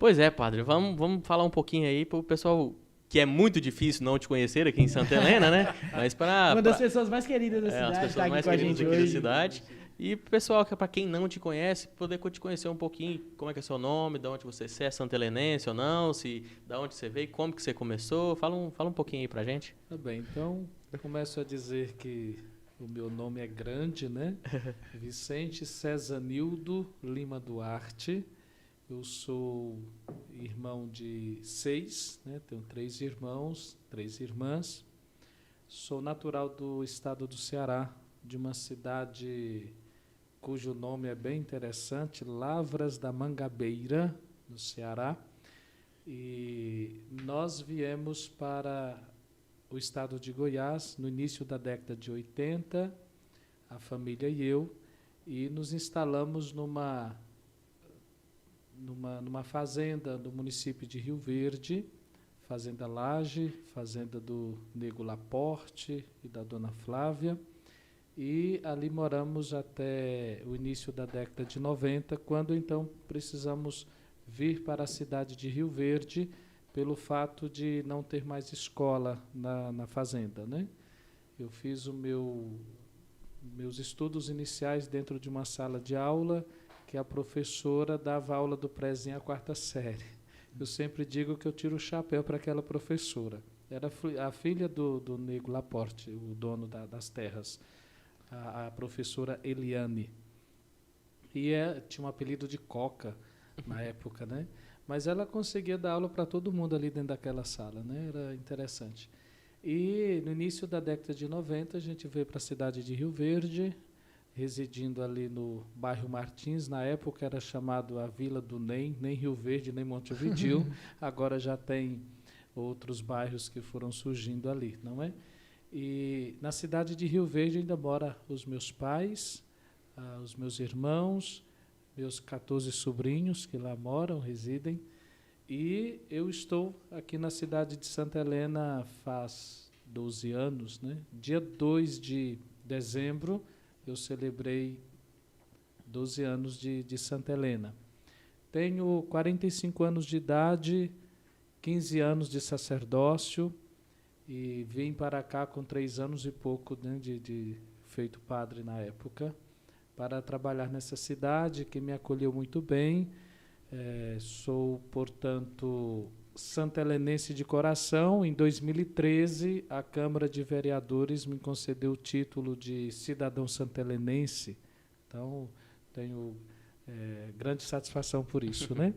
Pois é, padre, vamos falar um pouquinho aí para o pessoal que é muito difícil não te conhecer aqui em Santa Helena, né? Mas para Uma das pessoas mais queridas da as cidade pessoas está aqui mais com a queridas gente aqui da hoje. cidade. E pro pessoal, que para quem não te conhece, poder te conhecer um pouquinho, como é que é seu nome, de onde você é, se é santelenense ou não, se da onde você veio, como que você começou. Fala um pouquinho aí pra gente. Tá bem, então começo a dizer que o meu nome é grande, né? Vicente César Nildo Lima Duarte. Eu sou irmão de 6, né? Tenho 3 irmãos, 3 irmãs. Sou natural do estado do Ceará, de uma cidade cujo nome é bem interessante, Lavras da Mangabeira, no Ceará. E nós viemos para o estado de Goiás no início da década de 80, a família e eu, e nos instalamos numa fazenda do município de Rio Verde, Fazenda Laje, fazenda do Nego Laporte e da Dona Flávia, e ali moramos até o início da década de 90, quando então precisamos vir para a cidade de Rio Verde pelo fato de não ter mais escola na fazenda, né? Eu fiz meus estudos iniciais dentro de uma sala de aula que a professora dava aula do prézinho à 4ª série. Eu sempre digo que eu tiro o chapéu para aquela professora. Era a filha do Nego Laporte, o dono das terras, a professora Eliane. E tinha um apelido de Coca na época, né? Mas ela conseguia dar aula para todo mundo ali dentro daquela sala, né? Era interessante. E no início da década de 90, a gente veio para a cidade de Rio Verde, residindo ali no bairro Martins. Na época era chamado a Vila do nem Rio Verde, nem Montevidéu. Agora já tem outros bairros que foram surgindo ali, não é? E na cidade de Rio Verde ainda moram os meus pais, os meus irmãos, meus 14 sobrinhos que lá moram, residem. E eu estou aqui na cidade de Santa Helena faz 12 anos, né? Dia 2 de dezembro eu celebrei 12 anos de Santa Helena. Tenho 45 anos de idade, 15 anos de sacerdócio e vim para cá com 3 anos e pouco, né, de feito padre na época, para trabalhar nessa cidade que me acolheu muito bem. Sou, portanto, santelenense de coração. Em 2013, a Câmara de Vereadores me concedeu o título de cidadão santelenense. Então, tenho grande satisfação por isso, né?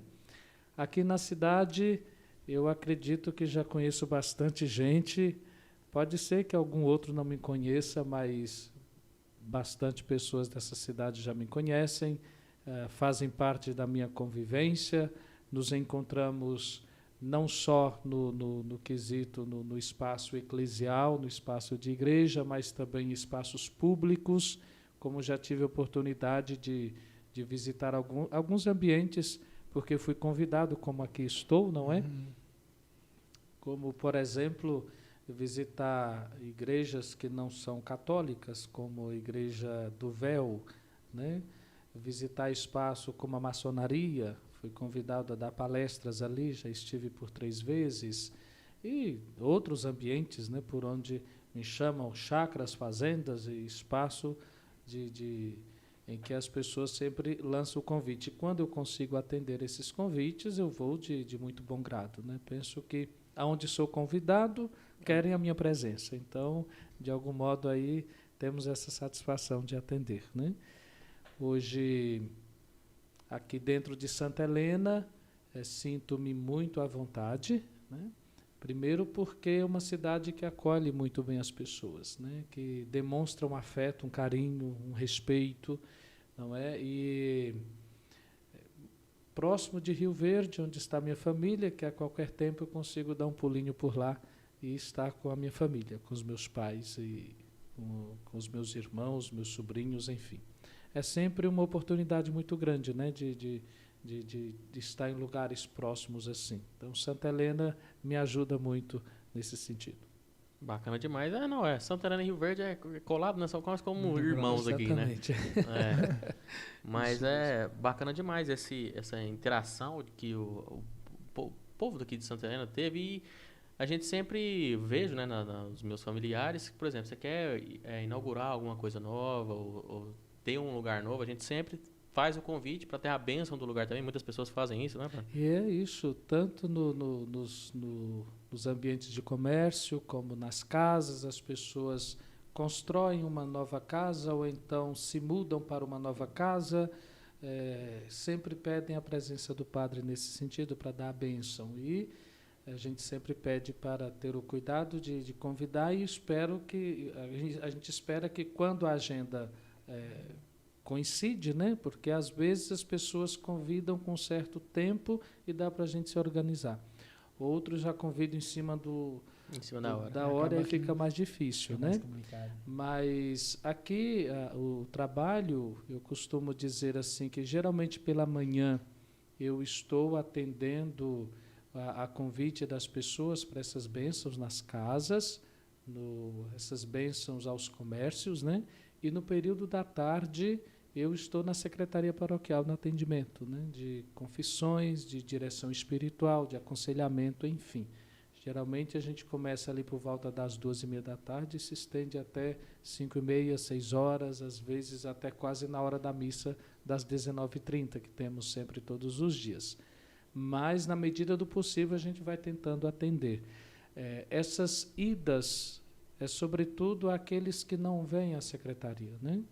Aqui na cidade, eu acredito que já conheço bastante gente. Pode ser que algum outro não me conheça, mas bastante pessoas dessa cidade já me conhecem. Fazem parte da minha convivência, nos encontramos não só no quesito, no espaço eclesial, no espaço de igreja, mas também em espaços públicos, como já tive a oportunidade de visitar alguns ambientes, porque fui convidado, como aqui estou, não é? Como, por exemplo, visitar igrejas que não são católicas, como a Igreja do Véu, né? Visitar espaço como a maçonaria, fui convidado a dar palestras ali, já estive por 3 vezes, e outros ambientes, né, por onde me chamam chácaras, fazendas e espaço em que as pessoas sempre lançam o convite. E quando eu consigo atender esses convites, eu vou de muito bom grado, né? Penso que aonde sou convidado, querem a minha presença. Então, de algum modo aí, temos essa satisfação de atender, né? Hoje, aqui dentro de Santa Helena, sinto-me muito à vontade, né? Primeiro porque é uma cidade que acolhe muito bem as pessoas, né? Que demonstra um afeto, um carinho, um respeito, não é? E próximo de Rio Verde, onde está minha família, que a qualquer tempo eu consigo dar um pulinho por lá e estar com a minha família, com os meus pais e com os meus irmãos, meus sobrinhos, enfim. É sempre uma oportunidade muito grande, né, de estar em lugares próximos assim. Então, Santa Helena me ajuda muito nesse sentido. Bacana demais. Não, Santa Helena e Rio Verde é colado, né? São quase como irmãos aqui, né? Exatamente. Mas Isso é bacana demais essa interação que o povo daqui de Santa Helena teve e a gente sempre vejo, né, nos meus familiares, que, por exemplo, você quer inaugurar alguma coisa nova ou ter um lugar novo, a gente sempre faz o convite para ter a bênção do lugar também. Muitas pessoas fazem isso, né? E é isso, tanto nos ambientes de comércio, como nas casas, as pessoas constroem uma nova casa ou então se mudam para uma nova casa, sempre pedem a presença do padre nesse sentido para dar a bênção. E a gente sempre pede para ter o cuidado de convidar e espero que a gente espera que quando a agenda coincide, né? Porque às vezes as pessoas convidam com certo tempo e dá para a gente se organizar. Outros já convidam em cima da hora. Da hora e fica mais difícil, né? Mais complicado. Mas aqui o trabalho, eu costumo dizer assim que geralmente pela manhã eu estou atendendo a convite das pessoas para essas bênçãos nas casas, essas bênçãos aos comércios, né? E no período da tarde eu estou na secretaria paroquial no atendimento, né? De confissões, de direção espiritual, de aconselhamento, enfim. Geralmente a gente começa ali por volta das 2h30 da tarde e se estende até 5h30, 6 horas, às vezes até quase na hora da missa das 19h30, que temos sempre todos os dias. Mas, na medida do possível, a gente vai tentando atender. Essas idas, sobretudo, aqueles que não vêm à secretaria, né?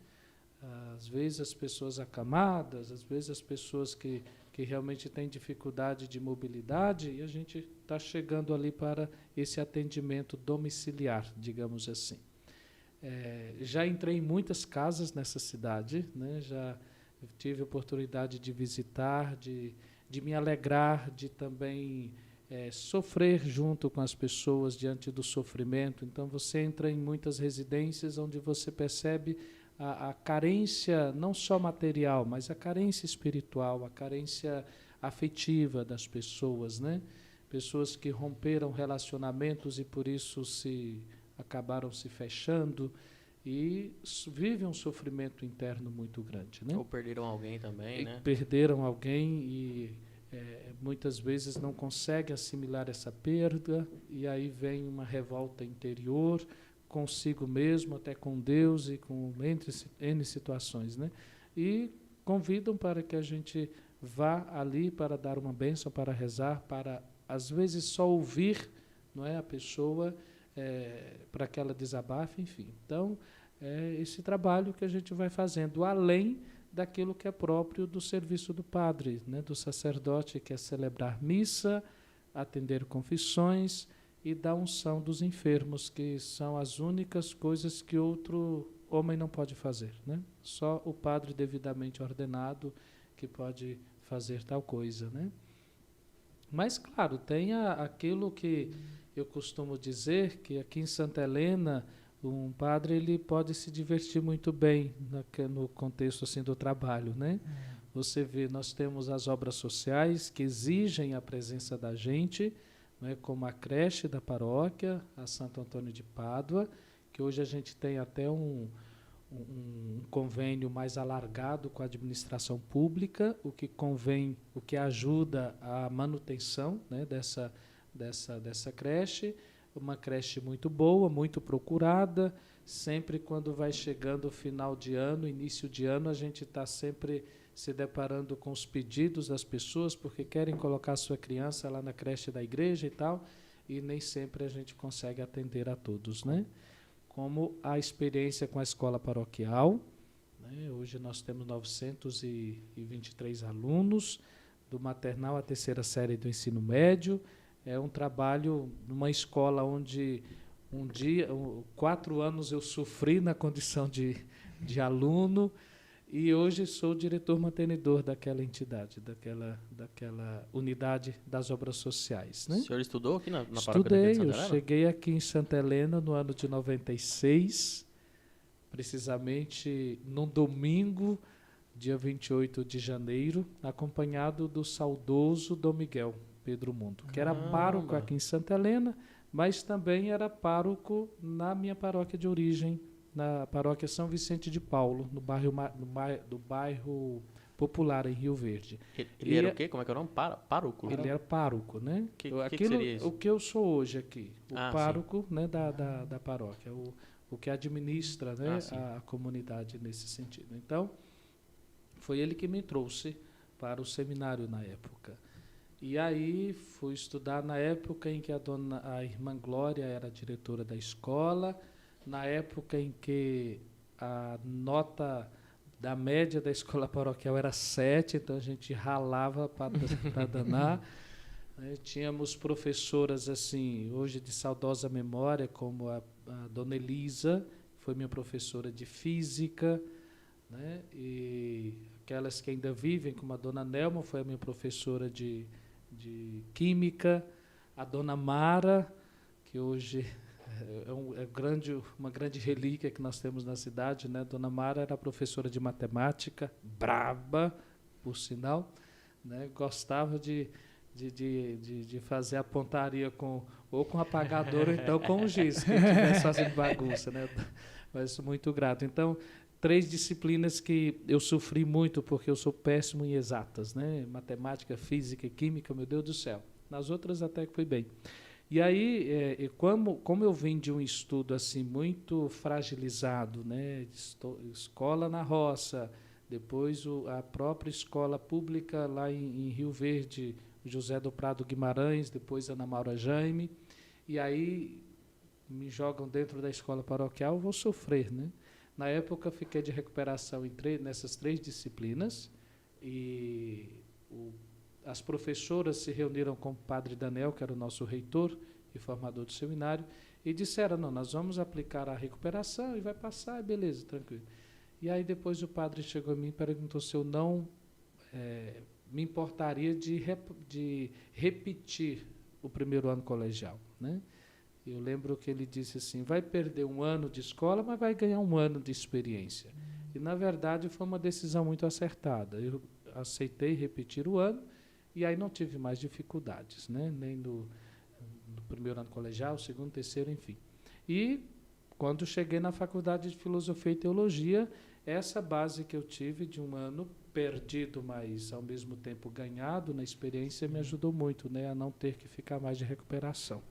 Às vezes as pessoas acamadas, às vezes as pessoas que realmente têm dificuldade de mobilidade, e a gente está chegando ali para esse atendimento domiciliar, digamos assim. Já entrei em muitas casas nessa cidade, né? Já tive a oportunidade de visitar, de me alegrar, de também sofrer junto com as pessoas diante do sofrimento. Então, você entra em muitas residências onde você percebe a carência, não só material, mas a carência espiritual, a carência afetiva das pessoas, né? Pessoas que romperam relacionamentos e, por isso, acabaram se fechando e vivem um sofrimento interno muito grande, né? Ou perderam alguém também, né? Perderam alguém e muitas vezes não conseguem assimilar essa perda e aí vem uma revolta interior consigo mesmo, até com Deus e com entre N situações, né? E convidam para que a gente vá ali para dar uma bênção, para rezar, para às vezes só ouvir, não é, a pessoa, para que ela desabafe, enfim. Então, é esse trabalho que a gente vai fazendo, além daquilo que é próprio do serviço do padre, né, do sacerdote, que é celebrar missa, atender confissões e dar unção dos enfermos, que são as únicas coisas que outro homem não pode fazer, né? Só o padre devidamente ordenado que pode fazer tal coisa, né? Mas, claro, tem aquilo que eu costumo dizer, que aqui em Santa Helena, um padre ele pode se divertir muito bem no contexto assim, do trabalho, né? Você vê, nós temos as obras sociais que exigem a presença da gente, né, como a creche da paróquia, a Santo Antônio de Pádua, que hoje a gente tem até um convênio mais alargado com a administração pública, o que ajuda a manutenção, né, dessa creche, uma creche muito boa, muito procurada. Sempre quando vai chegando o final de ano, início de ano, a gente está sempre se deparando com os pedidos das pessoas, porque querem colocar a sua criança lá na creche da igreja e tal, e nem sempre a gente consegue atender a todos, né? Como a experiência com a escola paroquial, né? Hoje nós temos 923 alunos, do maternal à terceira série do ensino médio. É um trabalho numa escola onde 4 anos eu sofri na condição de aluno, e hoje sou diretor mantenedor daquela entidade, daquela unidade das obras sociais, né? O senhor estudou aqui na paróquia Estudei, de Santa eu Helena? cheguei aqui em Santa Helena no ano de 96, precisamente num domingo, dia 28 de janeiro, acompanhado do saudoso Dom Miguel Pedro Mundo, que era pároco aqui em Santa Helena. mas também era pároco na minha paróquia de origem, na paróquia São Vicente de Paulo, do bairro Popular, em Rio Verde. Ele era o quê? Como é que é o nome? Pároco? Ele era pároco, né? Que seria isso? O que eu sou hoje aqui, o Ah, pároco, né, da paróquia, o que administra, né, Ah, a comunidade nesse sentido. Então, foi ele que me trouxe para o seminário na época. E aí fui estudar na época em que a irmã Glória era diretora da escola, na época em que a nota da média da escola paroquial era 7, então a gente ralava para danar. Tínhamos professoras assim, hoje de saudosa memória, como a dona Elisa, foi minha professora de física, né? E aquelas que ainda vivem, como a dona Nelma, foi a minha professora de química, a dona Mara, que hoje uma grande relíquia que nós temos na cidade, né? Dona Mara era professora de matemática, braba, por sinal, né? Gostava de fazer a pontaria ou com apagador ou então com o giz, quem estivesse fazendo bagunça, né? Mas sou muito grato. Então, 3 disciplinas que eu sofri muito porque eu sou péssimo em exatas, né? Matemática, física e química, meu Deus do céu. Nas outras até que fui bem. E aí, como eu vim de um estudo assim muito fragilizado, né? Escola na roça, depois a própria escola pública lá em Rio Verde, José do Prado Guimarães, depois Ana Maura Jaime, e aí me jogam dentro da escola paroquial, vou sofrer, né? Na época, fiquei de recuperação nessas 3 disciplinas e as professoras se reuniram com o padre Daniel, que era o nosso reitor e formador do seminário, e disseram, não, nós vamos aplicar a recuperação e vai passar, beleza, tranquilo. E aí depois o padre chegou a mim e perguntou se eu não me importaria de repetir o primeiro ano colegial, né? Eu lembro que ele disse assim, vai perder 1 ano de escola, mas vai ganhar 1 ano de experiência. E, na verdade, foi uma decisão muito acertada. Eu aceitei repetir o ano e aí não tive mais dificuldades, né? Nem no primeiro ano colegial, segundo, terceiro, enfim. E, quando cheguei na Faculdade de Filosofia e Teologia, essa base que eu tive de 1 ano perdido, mas, ao mesmo tempo, ganhado na experiência, me ajudou muito, né? A não ter que ficar mais de recuperação.